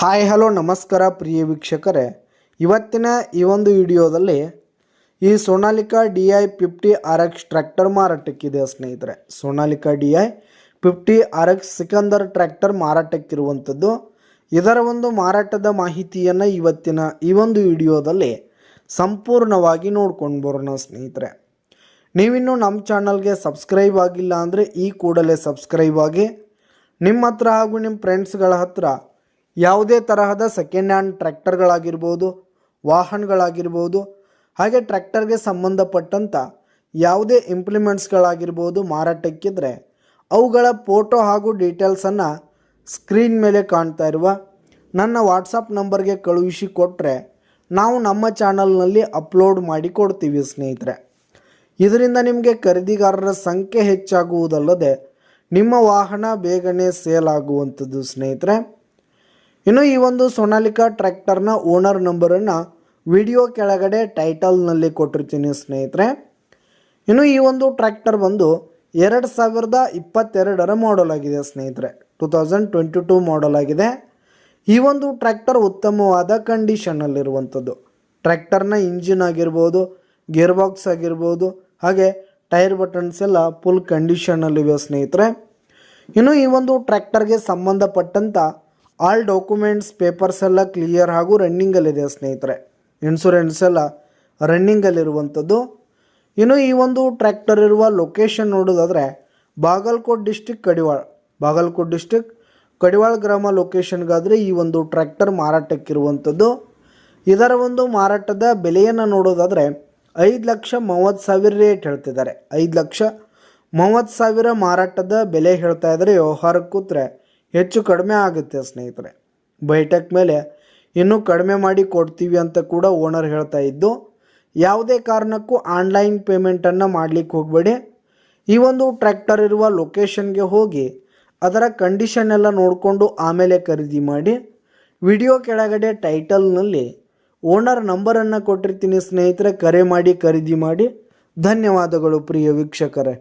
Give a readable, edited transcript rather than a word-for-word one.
Hi hello ನಮಸ್ಕಾರ ಪ್ರಿಯ ವೀಕ್ಷಕರೇ, ಇವತ್ತಿನ ಈ ಒಂದು ವಿಡಿಯೋದಲ್ಲಿ ಈ ಸೋನಾಲಿಕಾ DI50RX ಟ್ರ್ಯಾಕ್ಟರ್ ಮಾರಾಟಕ್ಕಿದೆ ಸ್ನೇಹಿತರೆ. ಸೋನಾಲಿಕಾ DI50RX ಸಿಕಂದರ್ ಟ್ರ್ಯಾಕ್ಟರ್ ಮಾರಾಟಕ್ಕಿರುವಂಥದ್ದು. ಇದರ ಒಂದು ಮಾರಾಟದ ಮಾಹಿತಿಯನ್ನು ಇವತ್ತಿನ ಈ ಒಂದು ವಿಡಿಯೋದಲ್ಲಿ ಸಂಪೂರ್ಣವಾಗಿ ನೋಡ್ಕೊಂಡು ಬರೋಣ ಸ್ನೇಹಿತರೆ. ನೀವಿನ್ನೂ ನಮ್ಮ ಚಾನಲ್ಗೆ ಸಬ್ಸ್ಕ್ರೈಬ್ ಆಗಿಲ್ಲ ಅಂದರೆ ಈ ಕೂಡಲೇ ಸಬ್ಸ್ಕ್ರೈಬ್ ಆಗಿ, ನಿಮ್ಮ ಹತ್ರ ಹಾಗೂ ನಿಮ್ಮ ಫ್ರೆಂಡ್ಸ್ಗಳ ಹತ್ರ ಯಾವುದೇ ತರಹದ ಸೆಕೆಂಡ್ ಹ್ಯಾಂಡ್ ಟ್ರ್ಯಾಕ್ಟರ್ಗಳಾಗಿರ್ಬೋದು, ವಾಹನಗಳಾಗಿರ್ಬೋದು, ಹಾಗೆ ಟ್ರ್ಯಾಕ್ಟರ್ಗೆ ಸಂಬಂಧಪಟ್ಟಂಥ ಯಾವುದೇ ಇಂಪ್ಲಿಮೆಂಟ್ಸ್ಗಳಾಗಿರ್ಬೋದು ಮಾರಾಟಕ್ಕಿದ್ರೆ ಅವುಗಳ ಫೋಟೋ ಹಾಗೂ ಡೀಟೇಲ್ಸನ್ನು ಸ್ಕ್ರೀನ್ ಮೇಲೆ ಕಾಣ್ತಾ ಇರುವ ನನ್ನ ವಾಟ್ಸಪ್ ನಂಬರ್ಗೆ ಕಳುಹಿಸಿ ಕೊಟ್ಟರೆ ನಾವು ನಮ್ಮ ಚಾನಲ್ನಲ್ಲಿ ಅಪ್ಲೋಡ್ ಮಾಡಿ ಕೊಡ್ತೀವಿ ಸ್ನೇಹಿತರೆ. ಇದರಿಂದ ನಿಮಗೆ ಖರೀದಿಗಾರರ ಸಂಖ್ಯೆ ಹೆಚ್ಚಾಗುವುದಲ್ಲದೆ ನಿಮ್ಮ ವಾಹನ ಬೇಗನೆ ಸೇಲ್ ಆಗುವಂಥದ್ದು ಸ್ನೇಹಿತರೆ. ಇನ್ನು ಈ ಒಂದು ಸೋನಾಲಿಕಾ ಟ್ರ್ಯಾಕ್ಟರ್ನ ಓನರ್ ನಂಬರನ್ನು ವಿಡಿಯೋ ಕೆಳಗಡೆ ಟೈಟಲ್ನಲ್ಲಿ ಕೊಟ್ಟಿರ್ತೀನಿ ಸ್ನೇಹಿತರೆ. ಇನ್ನು ಈ ಒಂದು ಟ್ರ್ಯಾಕ್ಟರ್ ಬಂದು 2022 ಮಾಡೆಲ್ ಆಗಿದೆ ಸ್ನೇಹಿತರೆ. 2022 ಮಾಡೆಲ್ ಆಗಿದೆ. ಈ ಒಂದು ಟ್ರ್ಯಾಕ್ಟರ್ ಉತ್ತಮವಾದ ಕಂಡೀಷನ್ನಲ್ಲಿರುವಂಥದ್ದು. ಟ್ರ್ಯಾಕ್ಟರ್ನ ಇಂಜಿನ್ ಆಗಿರ್ಬೋದು, ಗೇರ್ ಬಾಕ್ಸ್ ಆಗಿರ್ಬೋದು, ಹಾಗೆ ಟೈರ್ ಬಟನ್ಸ್ ಎಲ್ಲ ಫುಲ್ ಕಂಡೀಷನ್ನಲ್ಲಿವೆ ಸ್ನೇಹಿತರೆ. ಇನ್ನು ಈ ಒಂದು ಟ್ರ್ಯಾಕ್ಟರ್ಗೆ ಸಂಬಂಧಪಟ್ಟಂಥ ಆಲ್ ಡಾಕ್ಯುಮೆಂಟ್ಸ್ ಪೇಪರ್ಸ್ ಎಲ್ಲ ಕ್ಲಿಯರ್ ಹಾಗೂ ರನ್ನಿಂಗಲ್ಲಿದೆ ಸ್ನೇಹಿತರೆ. ಇನ್ಶೂರೆನ್ಸ್ ಎಲ್ಲ ರನ್ನಿಂಗಲ್ಲಿರುವಂಥದ್ದು. ಇನ್ನು ಈ ಒಂದು ಟ್ರ್ಯಾಕ್ಟರ್ ಇರುವ ಲೊಕೇಶನ್ ನೋಡೋದಾದರೆ ಬಾಗಲಕೋಟ್ ಡಿಸ್ಟಿಕ್ ಕಡಿವಾಳ ಗ್ರಾಮ ಲೊಕೇಶನ್ಗಾದರೆ ಈ ಒಂದು ಟ್ರ್ಯಾಕ್ಟರ್ ಮಾರಾಟಕ್ಕಿರುವಂಥದ್ದು. ಇದರ ಒಂದು ಮಾರಾಟದ ಬೆಲೆಯನ್ನು ನೋಡೋದಾದರೆ 5,30,000 ರೇಟ್ ಹೇಳ್ತಿದ್ದಾರೆ. 5,30,000 ಮಾರಾಟದ ಬೆಲೆ ಹೇಳ್ತಾ ಇದ್ದಾರೆ. ವ್ಯವಹಾರಕ್ಕೆ ಕೂತ್ರೆ ಹೆಚ್ಚು ಕಡಿಮೆ ಆಗುತ್ತೆ ಸ್ನೇಹಿತರೆ. ಬೈಟೆಕ್ ಮೇಲೆ ಇನ್ನೂ ಕಡಿಮೆ ಮಾಡಿ ಕೊಡ್ತೀವಿ ಅಂತ ಕೂಡ ಓನರ್ ಹೇಳ್ತಾ ಇದ್ದು, ಯಾವುದೇ ಕಾರಣಕ್ಕೂ ಆನ್ಲೈನ್ ಪೇಮೆಂಟನ್ನು ಮಾಡಲಿಕ್ಕೆ ಹೋಗಬೇಡಿ. ಈ ಒಂದು ಟ್ರ್ಯಾಕ್ಟರ್ ಇರುವ ಲೊಕೇಶನ್ಗೆ ಹೋಗಿ ಅದರ ಕಂಡೀಷನ್ ಎಲ್ಲ ನೋಡಿಕೊಂಡು ಆಮೇಲೆ ಖರೀದಿ ಮಾಡಿ. ವಿಡಿಯೋ ಕೆಳಗಡೆ ಟೈಟಲ್ನಲ್ಲಿ ಓನರ್ ನಂಬರನ್ನು ಕೊಟ್ಟಿರ್ತೀನಿ ಸ್ನೇಹಿತರೆ. ಕರೆ ಮಾಡಿ ಖರೀದಿ ಮಾಡಿ. ಧನ್ಯವಾದಗಳು ಪ್ರಿಯ ವೀಕ್ಷಕರೇ.